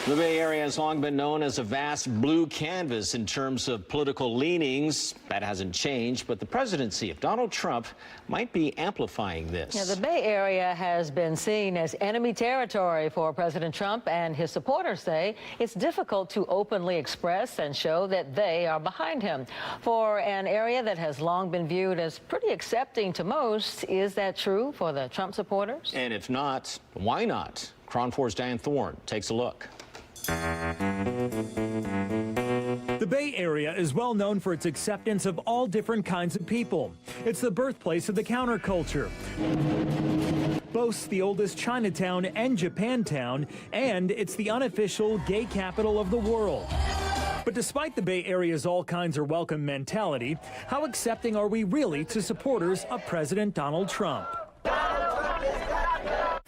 The Bay Area has long been known as a vast blue canvas in terms of political leanings. That hasn't changed, but the presidency of Donald Trump might be amplifying this. Yeah, the Bay Area has been seen as enemy territory for President Trump, and his supporters say it's difficult to openly express and show that they are behind him. For an area that has long been viewed as pretty accepting to most, is that true for the Trump supporters? And if not, why not? KRON 4's Diane Thorne takes a look. The Bay Area is well known for its acceptance of all different kinds of people. It's the birthplace of the counterculture, boasts the oldest Chinatown and Japantown, and it's the unofficial gay capital of the world. But despite the Bay Area's all kinds are welcome mentality, how accepting are we really to supporters of President Donald Trump?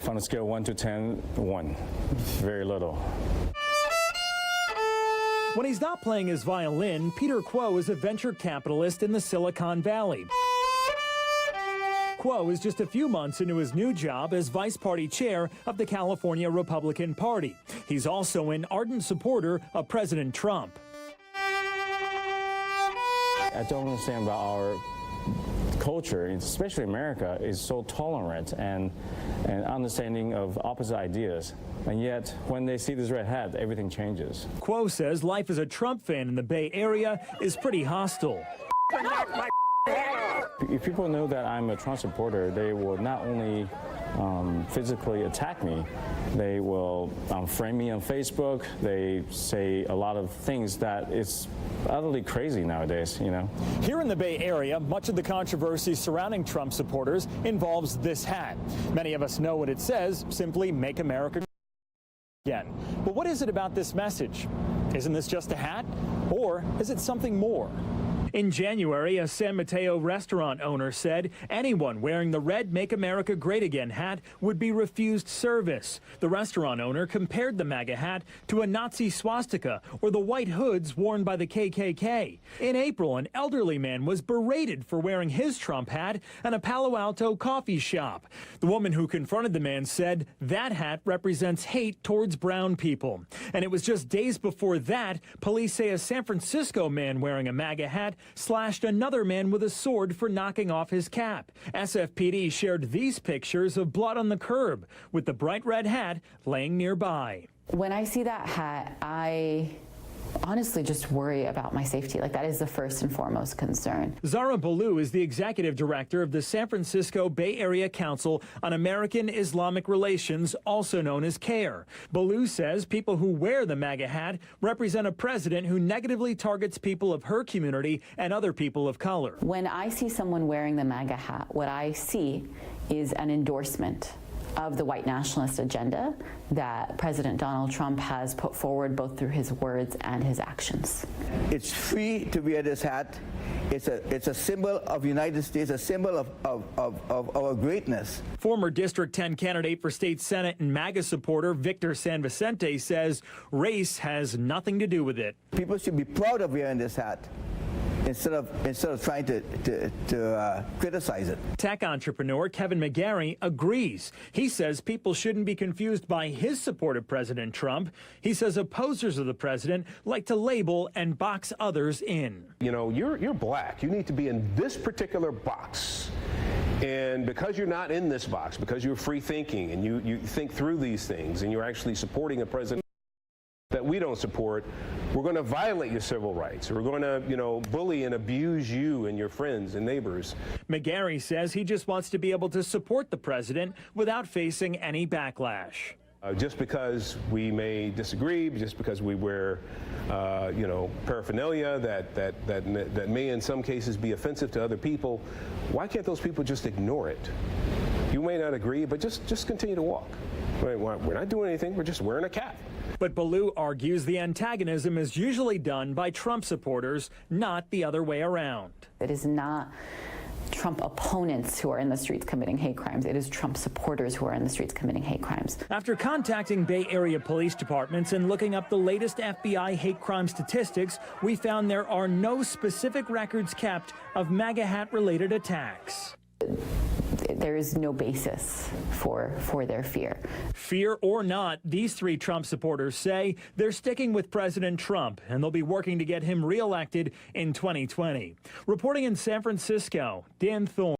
On a scale of 1 to 10, 1. Very little. When he's not playing his violin, Peter Kuo is a venture capitalist in the Silicon Valley. Kuo is just a few months into his new job as vice party chair of the California Republican Party. He's also an ardent supporter of President Trump. I don't understand about our culture, especially America, is so tolerant and understanding of opposite ideas. And yet, when they see this red hat, everything changes. Kuo says life as a Trump fan in the Bay Area is pretty hostile. If people know that I'm a Trump supporter, they will not only physically attack me, they will frame me on Facebook. They say a lot of things that is utterly crazy nowadays, you know. Here in the Bay Area, much of the controversy surrounding Trump supporters involves this hat. Many of us know what it says, simply "Make America Again." But what is it about this message? Isn't this just a hat? Or is it something more? In January, a San Mateo restaurant owner said anyone wearing the red "Make America Great Again" hat would be refused service. The restaurant owner compared the MAGA hat to a Nazi swastika or the white hoods worn by the KKK. In April, an elderly man was berated for wearing his Trump hat at a Palo Alto coffee shop. The woman who confronted the man said that hat represents hate towards brown people. And it was just days before that, police say a San Francisco man wearing a MAGA hat slashed another man with a sword for knocking off his cap. SFPD shared these pictures of blood on the curb, with the bright red hat laying nearby. When I see that hat, I honestly just worry about my safety. Like, that is the first and foremost concern. Zahra Billoo is the executive director of the San Francisco Bay Area Council on American Islamic Relations, also known as CAIR. Billoo says people who wear the MAGA hat represent a president who negatively targets people of her community and other people of color. When I see someone wearing the MAGA hat, what I see is an endorsement of the white nationalist agenda that President Donald Trump has put forward both through his words and his actions. It's free to wear this hat. It's a symbol of the United States, a symbol of our greatness. Former District 10 candidate for state senate and MAGA supporter Victor San Vicente says race has nothing to do with it. People should be proud of wearing this hat, instead of trying to criticize it. Tech entrepreneur Kevin McGarry agrees. He says people shouldn't be confused by his support of President Trump. He says opposers of the president like to label and box others in. You know, you're black. You need to be in this particular box. And because you're not in this box, because you're free thinking and you think through these things and you're actually supporting a president that we don't support, we're going to violate your civil rights. We're going to, bully and abuse you and your friends and neighbors. McGarry says he just wants to be able to support the president without facing any backlash. Just because we may disagree, just because we wear, paraphernalia that may in some cases be offensive to other people, why can't those people just ignore it? You may not agree, but just continue to walk. We're not doing anything. We're just wearing a cap. But Billoo argues the antagonism is usually done by Trump supporters, not the other way around. It is not Trump opponents who are in the streets committing hate crimes. It is Trump supporters who are in the streets committing hate crimes. After contacting Bay Area police departments and looking up the latest FBI hate crime statistics, we found there are no specific records kept of MAGA hat-related attacks. there is no basis for their fear. Fear or not, these three Trump supporters say they're sticking with President Trump, and they'll be working to get him reelected in 2020. Reporting in San Francisco, Dan Thorne.